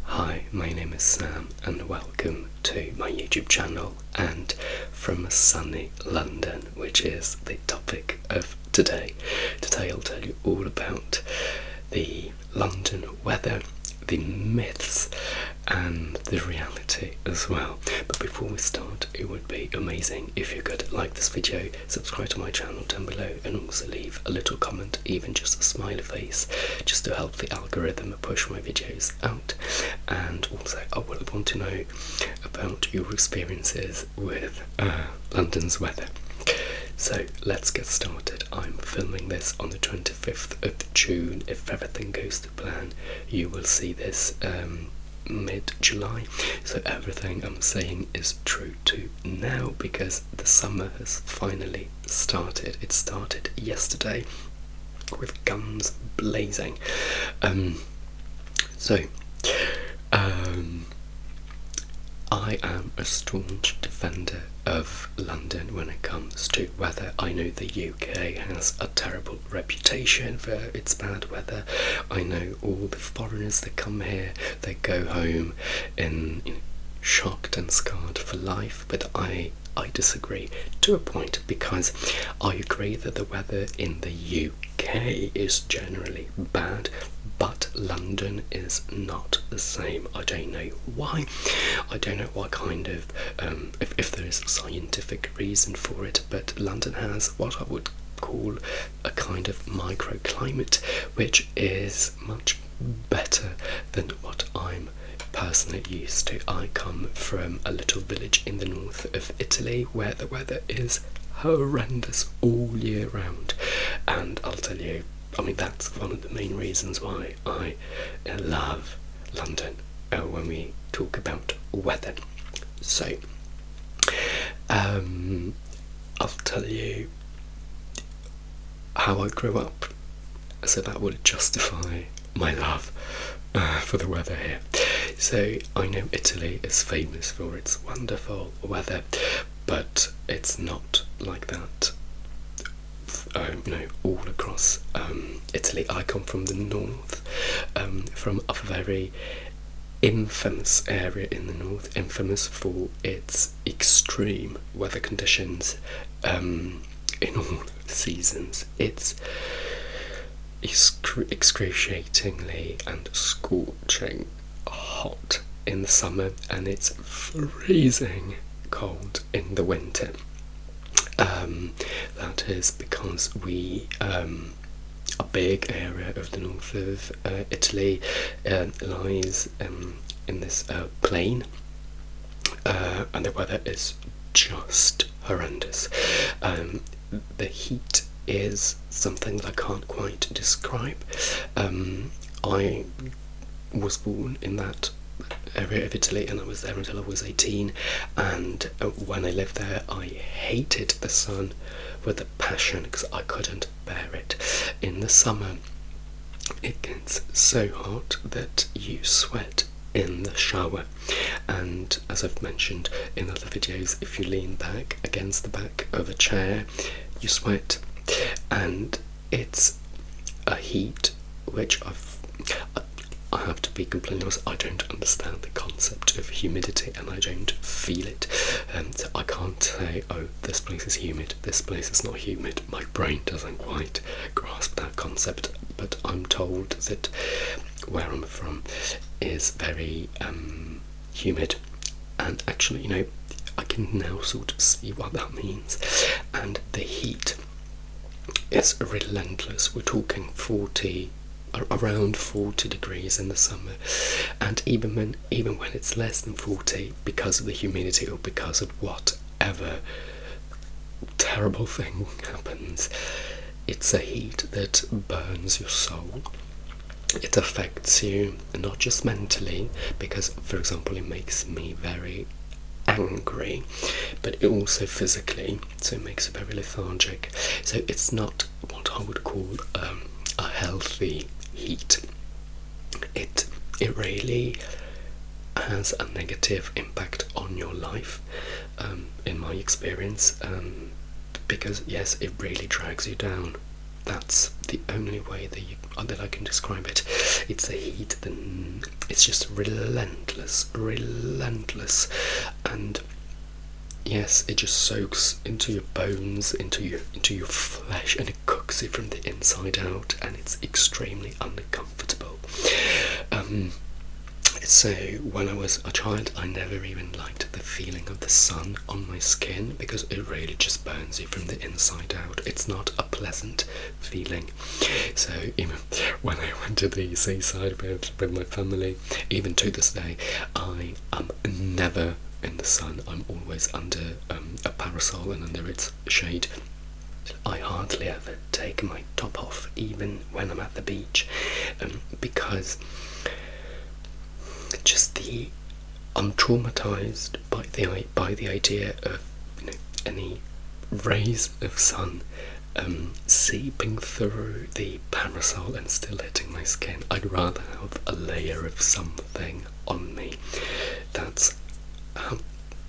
Hi, my name is Sam and welcome to my YouTube channel and from sunny London, which is the topic of today. Today I'll tell you all about the London weather, the myths and the reality as well. But before we start, it would be amazing if you could like this video, subscribe to my channel down below and also leave a little comment, even just a smiley face, just to help the algorithm push my videos out. And also I would want to know about your experiences with London's weather. So let's get started. I'm filming this on the 25th of June. If everything goes to plan, you will see this mid-July. So everything I'm saying is true to now because the summer has finally started. It started yesterday with guns blazing. I am a staunch defender of London when it comes to weather. I know the UK has a terrible reputation for its bad weather. I know all the foreigners that come here, they go home shocked and scarred for life, but I disagree to a point, because I agree that the weather in the UK is generally bad, but London is not the same. I don't know why. I don't know what kind of if there is a scientific reason for it, but London has what I would call a kind of microclimate, which is much better than what I'm personally used to. I come from a little village in the north of Italy where the weather is horrendous all year round, and I'll tell you, I mean, that's one of the main reasons why I love London when we talk about weather. So I'll tell you how I grew up, so that would justify my love for the weather here. So I know Italy is famous for its wonderful weather, but it's not like that all across Italy. I come from the north, from a very infamous area in the north, infamous for its extreme weather conditions in all seasons. It's excruciatingly and scorching hot in the summer, and it's freezing cold in the winter. That is because we a big area of the north of Italy lies in this plain, and the weather is just horrendous. The heat is something that I can't quite describe. I was born in that area of Italy and I was there until I was 18, and when I lived there I hated the sun with a passion because I couldn't bear it. In the summer it gets so hot that you sweat in the shower, and as I've mentioned in other videos, if you lean back against the back of a chair you sweat, and it's a heat which I have to be completely honest, I don't understand the concept of humidity and I don't feel it. So I can't say, oh, this place is humid, this place is not humid. My brain doesn't quite grasp that concept, but I'm told that where I'm from is very humid, and actually, I can now sort of see what that means. And the heat is relentless. We're talking around 40 degrees in the summer, and even when it's less than 40, because of the humidity or because of whatever terrible thing happens, it's a heat that burns your soul. It affects you not just mentally, because for example it makes me very angry, but it also physically, so it makes you very lethargic. So it's not what I would call a healthy heat. It really has a negative impact on your life, in my experience, because yes, it really drags you down. That's the only way that I can describe it. It's a heat that it's just relentless, and yes, it just soaks into your bones, into your flesh, and it cooks you from the inside out, and it's extremely uncomfortable. So when I was a child, I never even liked the feeling of the sun on my skin, because it really just burns you from the inside out. It's not a pleasant feeling. So even when I went to the seaside with my family, even to this day, I am never in the sun. I'm always under a parasol and under its shade. I hardly ever take my top off, even when I'm at the beach, because I'm traumatized by the idea of any rays of sun seeping through the parasol and still hitting my skin. I'd rather have a layer of something on me. That's how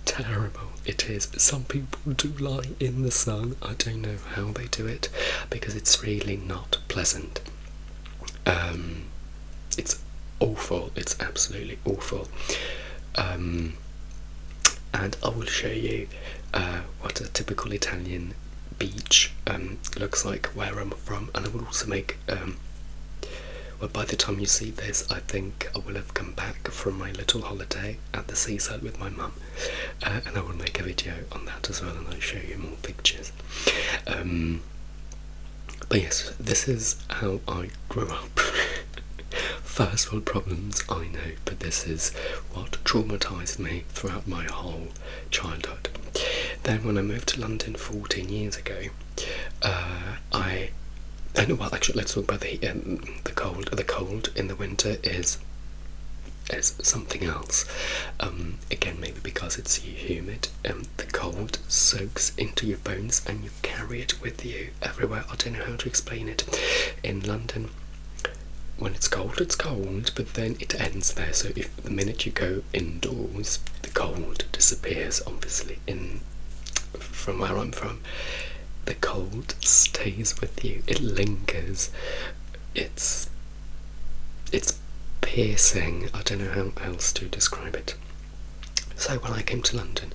terrible it is. Some people do lie in the sun. I don't know how they do it, because it's really not pleasant. It's awful. It's absolutely awful. And I will show you what a typical Italian beach looks like where I'm from, and I will also make well, by the time you see this, I think I will have come back from my little holiday at the seaside with my mum, and I will make a video on that as well, and I'll show you more pictures. But yes, this is how I grew up. First world problems, I know, but this is what traumatised me throughout my whole childhood. Then when I moved to London 14 years ago, actually, let's talk about the cold. The cold in the winter is something else. Again, maybe because it's humid, the cold soaks into your bones and you carry it with you everywhere. I don't know how to explain it. In London, when it's cold, but then it ends there. So if the minute you go indoors, the cold disappears. Obviously, from where I'm from, the cold stays with you. It lingers. It's piercing. I don't know how else to describe it. So when I came to London,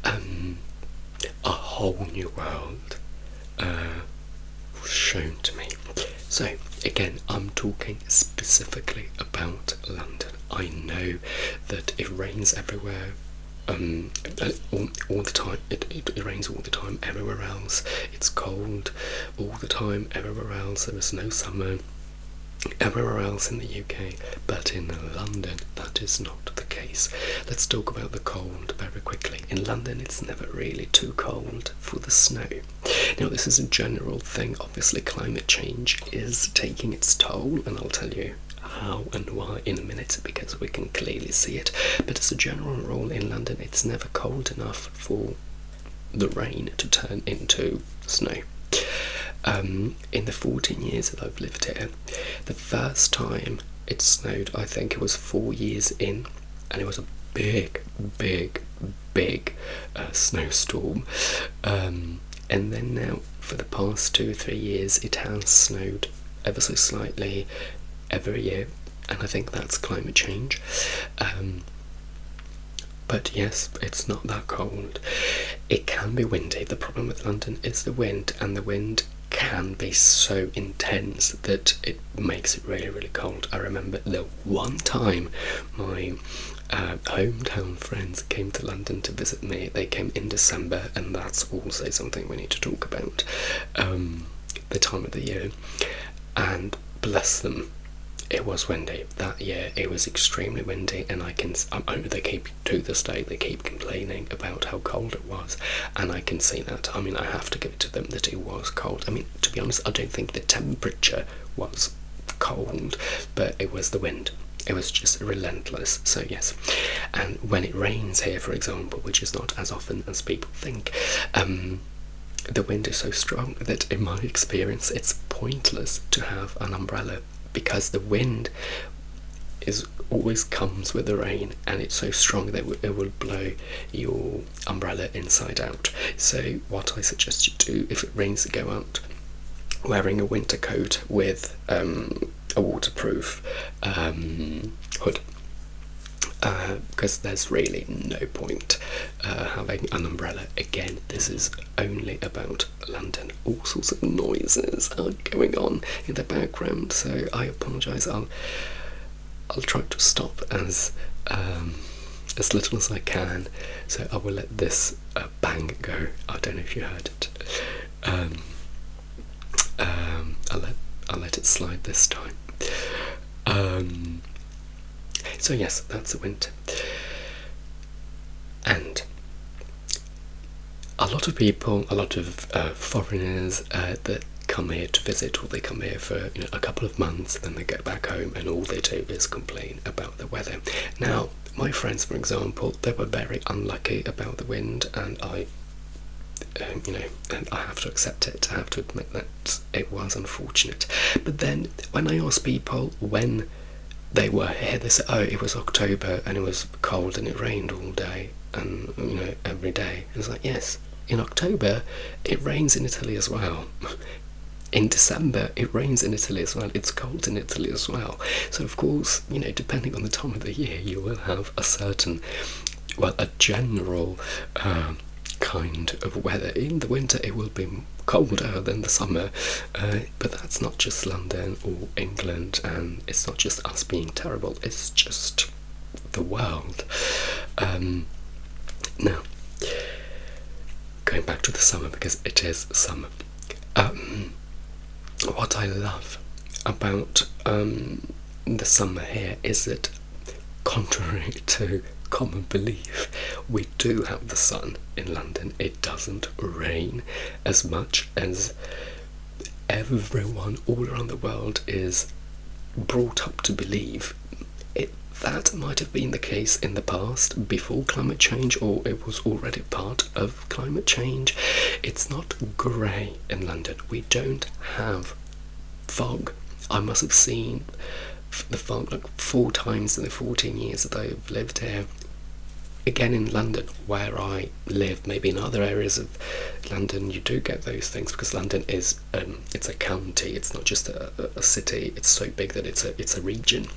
a whole new world was shown to me. So again, I'm talking specifically about London. I know that it rains everywhere, all the time. It rains all the time everywhere else. It's cold all the time everywhere else. There is no summer everywhere else in the UK, but in London that is not the case. Let's talk about the cold very quickly. In London, it's never really too cold for the snow. Now, this is a general thing. Obviously, climate change is taking its toll, and I'll tell you how and why in a minute, because we can clearly see it. But as a general rule, in London, it's never cold enough for the rain to turn into snow. In the 14 years that I've lived here, the first time it snowed, I think it was 4 years in, and it was a big snowstorm. And then now, for the past 2 or 3 years, it has snowed ever so slightly every year, and I think that's climate change. But yes, it's not that cold. It can be windy. The problem with London is the wind, and the wind can be so intense that it makes it really, really cold. I remember the one time my hometown friends came to London to visit me. They came in December, and that's also something we need to talk about, the time of the year. And bless them, it was windy that year. It was extremely windy, and they keep, to this day, they keep complaining about how cold it was, and I can see that. I mean, I have to give it to them that it was cold. I mean, to be honest, I don't think the temperature was cold, but it was the wind. It was just relentless. So yes, and when it rains here, for example, which is not as often as people think, the wind is so strong that in my experience it's pointless to have an umbrella, because the wind always comes with the rain, and it's so strong that it will blow your umbrella inside out. So what I suggest you do, if it rains, go out wearing a winter coat with a waterproof hood, because there's really no point having an umbrella. Again, this is only about London. All sorts of noises are going on in the background, so I apologise. I'll try to stop as little as I can, so I will let this bang go. I don't know if you heard it. I'll let it slide this time. So yes, that's the winter. And a lot of people, a lot of foreigners that come here to visit, or they come here for a couple of months, then they go back home, and all they do is complain about the weather. Now, my friends, for example, they were very unlucky about the wind, and I have to accept it. I have to admit that it was unfortunate. But then, when I ask people when they were here, they say, "Oh, it was October, and it was cold, and it rained all day, and every day." And it's like, yes, in October, it rains in Italy as well. In December, it rains in Italy as well. It's cold in Italy as well. So, of course, depending on the time of the year, you will have a certain, a general kind of weather. In the winter, it will be colder than the summer, but that's not just London or England, and it's not just us being terrible. It's just the world. Now, going back to the summer, because it is summer. What I love about the summer here is that, contrary to common belief, we do have the sun in London. It doesn't rain as much as everyone all around the world is brought up to believe. That might have been the case in the past, before climate change, or it was already part of climate change. It's not grey in London. We don't have fog. I must have seen the fog like 4 times in the 14 years that I've lived here. Again, in London, where I live, maybe in other areas of London, you do get those things, because London is it's a county. It's not just a city. It's so big that it's a region.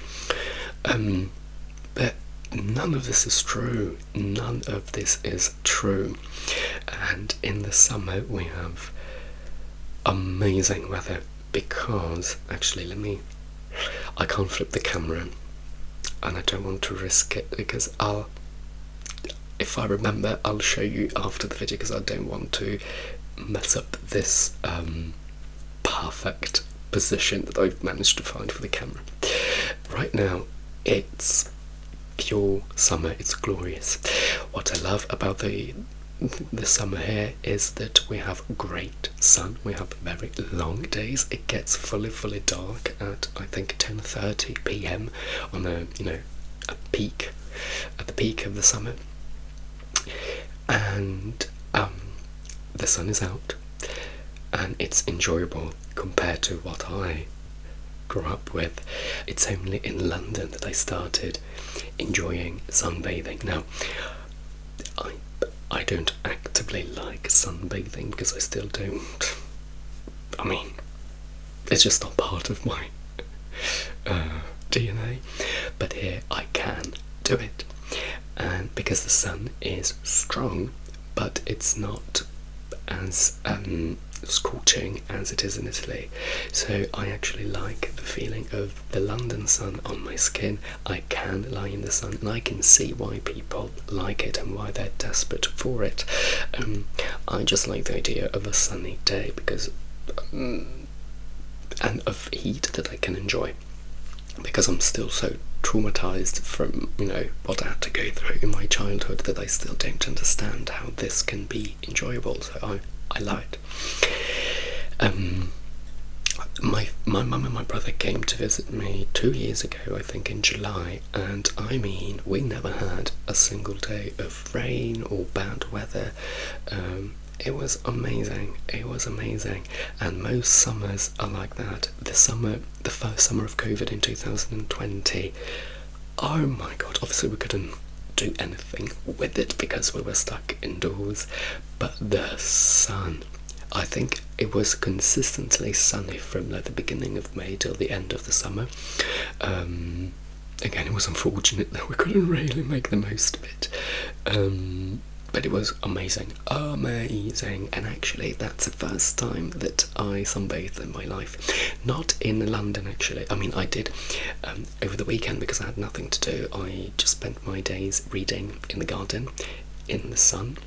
But none of this is true. None of this is true. And in the summer, we have amazing weather, because actually, I can't flip the camera, and I don't want to risk it, because if I remember, I'll show you after the video, because I don't want to mess up this perfect position that I've managed to find for the camera. Right now, it's pure summer. It's glorious. What I love about the summer here is that we have great sun. We have very long days. It gets fully dark at, I think, 10:30 p.m. on a peak, at the peak of the summer, and the sun is out, and it's enjoyable compared to what I grew up with. It's only in London that I started enjoying sunbathing. Now, I don't actively like sunbathing, because I still don't. I mean, it's just not part of my DNA. But here I can do it, and because the sun is strong, but it's not as scorching as it is in Italy. So I actually like the feeling of the London sun on my skin. I can lie in the sun, and I can see why people like it and why they're desperate for it. I just like the idea of a sunny day, because and of heat that I can enjoy, because I'm still so traumatized from what I had to go through in my childhood, that I still don't understand how this can be enjoyable. So I love it. My mum and my brother came to visit me 2 years ago, I think in July, and I mean, we never had a single day of rain or bad weather. It was amazing. It was amazing. And most summers are like that. The first summer of COVID in 2020, oh my god, obviously we couldn't do anything with it because we were stuck indoors, but the sun, I think it was consistently sunny from like the beginning of May till the end of the summer. Again, it was unfortunate that we couldn't really make the most of it. But it was amazing, and actually that's the first time that I sunbathed in my life. Not in London, actually. I mean, I did over the weekend because I had nothing to do. I just spent my days reading in the garden, in the sun,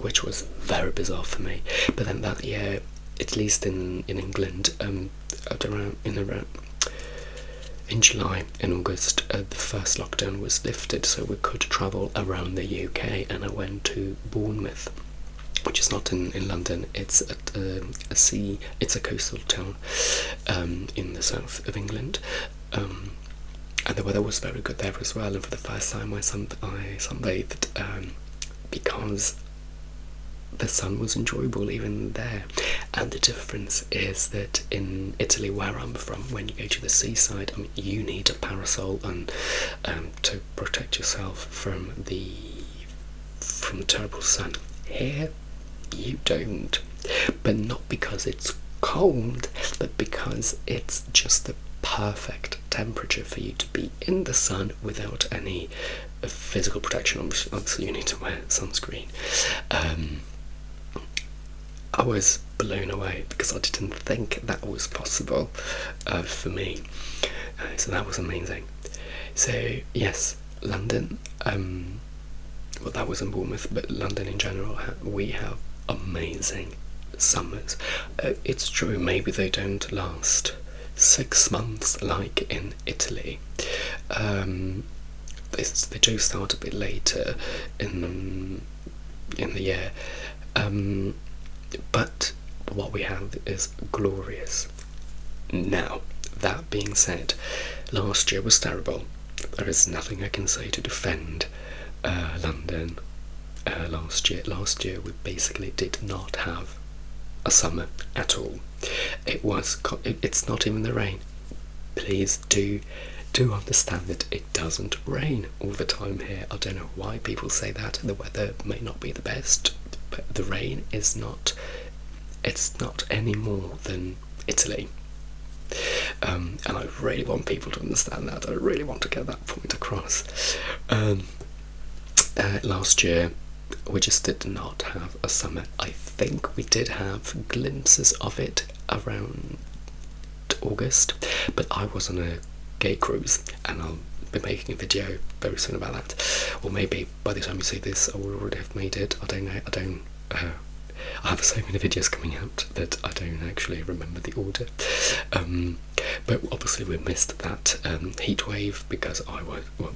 which was very bizarre for me. But then that year, at least in England, in July and August, the first lockdown was lifted, so we could travel around the UK, and I went to Bournemouth, which is not in London. It's at it's a coastal town in the south of England, and the weather was very good there as well. And for the first time, I sunbathed because the sun was enjoyable even there. And the difference is that in Italy, where I'm from, when you go to the seaside, I mean, you need a parasol and to protect yourself from the terrible sun. Here, you don't, but not because it's cold, but because it's just the perfect temperature for you to be in the sun without any physical protection. Obviously, you need to wear sunscreen. I was blown away because I didn't think that was possible for me. So that was amazing. So yes, London, well, that was in Bournemouth, but London in general, we have amazing summers. It's true, maybe they don't last 6 months like in Italy. They do start a bit later in the year. But what we have is glorious. Now, that being said, last year was terrible. There is nothing I can say to defend London last year. Last year we basically did not have a summer at all. It's not even the rain. Please do understand that it doesn't rain all the time here. I don't know why people say that. The weather may not be the best, but the rain is not, it's not any more than Italy. And I really want people to understand that. I really want to get that point across. Last year we just did not have a summer. I think we did have glimpses of it around August, but I was on a gay cruise, and I'll be making a video very soon about that, or maybe by the time you see this I will already have made it. I don't know. I have so many videos coming out that I don't actually remember the order. But obviously we missed that heat wave because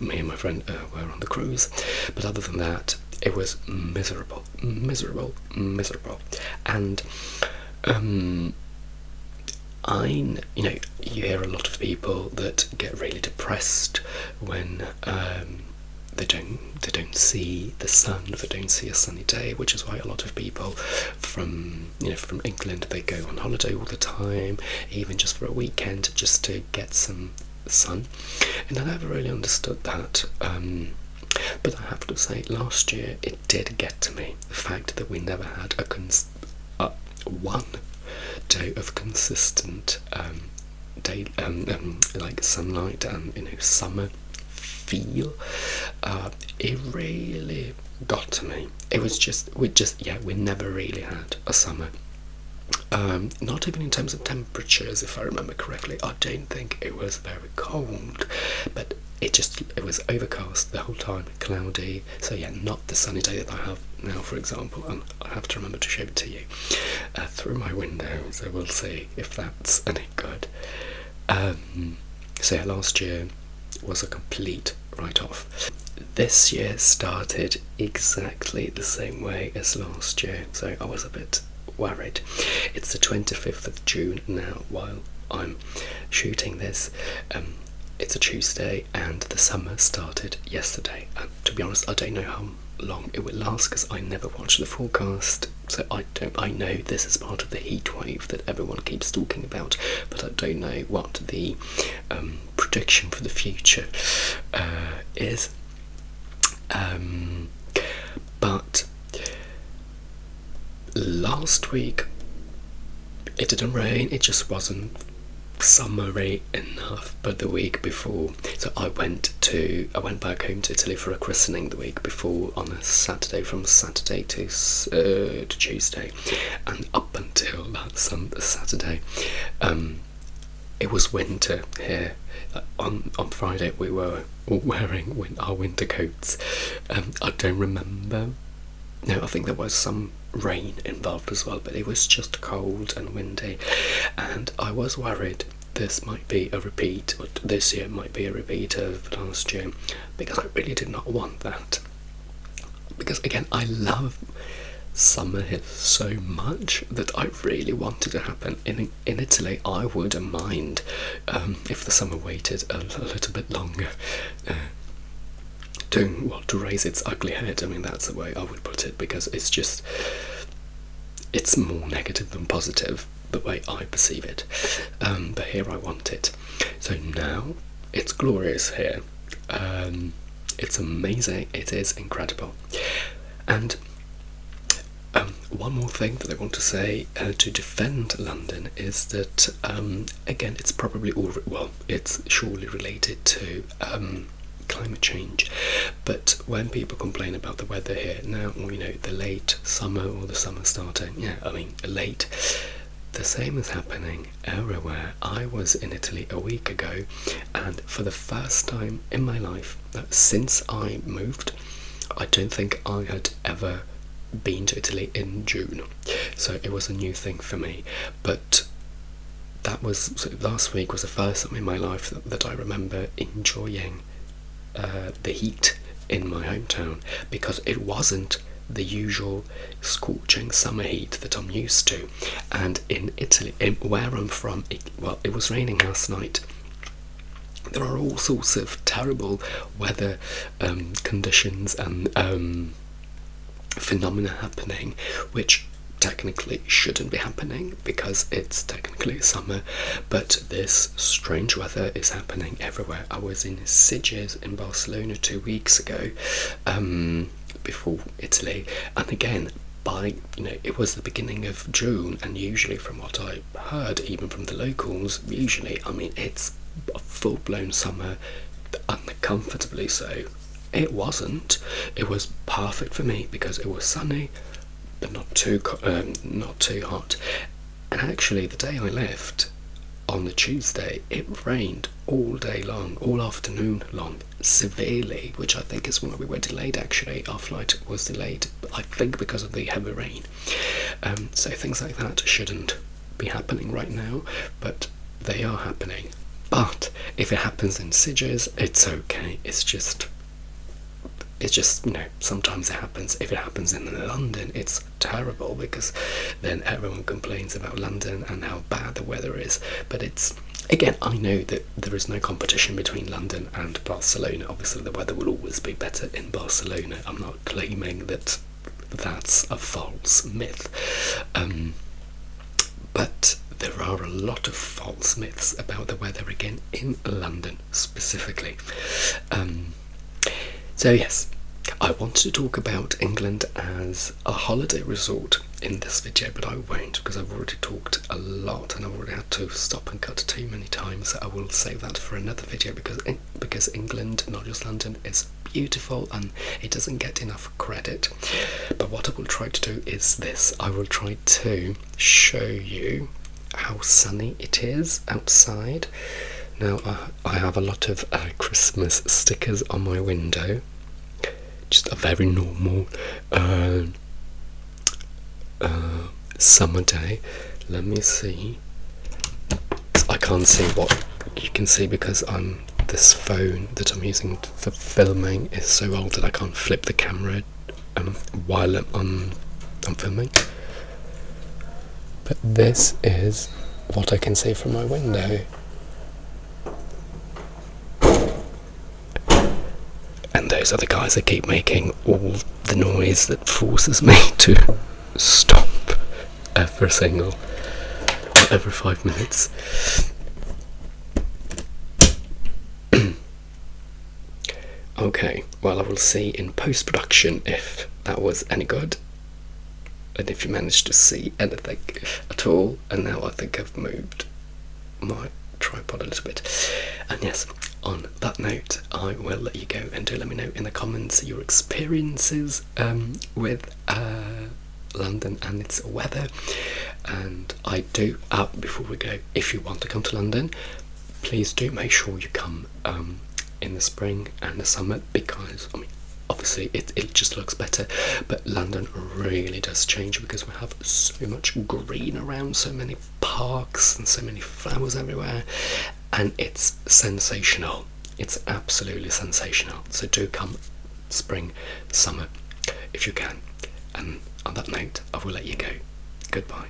me and my friend were on the cruise. But other than that, it was miserable. And you hear a lot of people that get really depressed when they don't see the sun, they don't see a sunny day, which is why a lot of people from England, they go on holiday all the time, even just for a weekend, just to get some sun. And I never really understood that. But I have to say, last year it did get to me, the fact that we never had one day of consistent day, like sunlight and summer feel. It really got to me. It was we never really had a summer. Not even in terms of temperatures, if I remember correctly. I don't think it was very cold, but it was overcast the whole time, cloudy. So yeah, not the sunny day that I have now, for example. And I have to remember to show it to you through my window, so we'll see if that's any good. So yeah, last year was a complete write-off. This year started exactly the same way as last year, so I was a bit worried. It's the 25th of June now while I'm shooting this. It's a Tuesday and the summer started yesterday, and to be honest I don't know how long it will last because I never watch the forecast, so I know this is part of the heat wave that everyone keeps talking about, but I don't know what the prediction for the future is. But last week it didn't rain, it just wasn't summery enough. But the week before, so I went back home to Italy for a christening the week before on a Saturday, from Saturday to Tuesday, and up until that Saturday, it was winter here. On Friday we were all wearing our winter coats. I don't remember. No, I think there was some rain involved as well, but it was just cold and windy, and I was worried this might be a repeat, or this year might be a repeat of last year, because I really did not want that. Because again, I love summer here so much that I really wanted to happen. In Italy, I wouldn't mind if the summer waited a little bit longer. To raise its ugly head. I mean, that's the way I would put it, because it's more negative than positive, the way I perceive it. But here I want it. So now it's glorious here. It's amazing. It is incredible. And one more thing that I want to say to defend London is that again, it's probably it's surely related to climate change, but when people complain about the weather here now, the late summer or the summer starting, late, the same is happening everywhere. I was in Italy a week ago, and for the first time in my life since I moved, I don't think I had ever been to Italy in June, so it was a new thing for me. But last week was the first time in my life that I remember enjoying the heat in my hometown, because it wasn't the usual scorching summer heat that I'm used to. And in Italy, where I'm from, it was raining last night. There are all sorts of terrible weather conditions and phenomena happening, which technically shouldn't be happening because it's technically summer, but this strange weather is happening everywhere. I was in Sitges in Barcelona 2 weeks ago, before Italy, and again, it was the beginning of June, and usually from what I heard, even from the locals, it's a full-blown summer, uncomfortably so. It wasn't. It was perfect for me because it was sunny, but not too hot. And actually, the day I left on the Tuesday, it rained all day long, all afternoon long, severely, which I think is why we were delayed. Actually, our flight was delayed, I think, because of the heavy rain. So things like that shouldn't be happening right now, but they are happening. But if it happens in Sitges, it's okay. It's just sometimes it happens. If it happens in London, it's terrible, because then everyone complains about London and how bad the weather is. But again, I know that there is no competition between London and Barcelona. Obviously the weather will always be better in Barcelona. I'm not claiming that that's a false myth, but there are a lot of false myths about the weather, again, in London specifically. So yes, I want to talk about England as a holiday resort in this video, but I won't, because I've already talked a lot and I've already had to stop and cut too many times. So I will save that for another video, because England, not just London, is beautiful and it doesn't get enough credit. But what I will try to do is this. I will try to show you how sunny it is outside. Now, I have a lot of Christmas stickers on my window. Just a very normal summer day. Let me see. I can't see what you can see because this phone that I'm using for filming is so old that I can't flip the camera while I'm filming. But this is what I can see from my window. And those are the guys that keep making all the noise that forces me to stop every 5 minutes. Okay, well, I will see in post-production if that was any good. and if you manage to see anything at all. And now I think I've moved my tripod a little bit. And yes, on that note, I will let you go, and do let me know in the comments your experiences with London and its weather. And I do, before we go, if you want to come to London, please do make sure you come in the spring and the summer, because I mean, obviously it just looks better, but London really does change because we have so much green around, so many parks and so many flowers everywhere, and it's sensational. It's absolutely sensational. So do come spring, summer if you can. And on that note, I will let you go. Goodbye.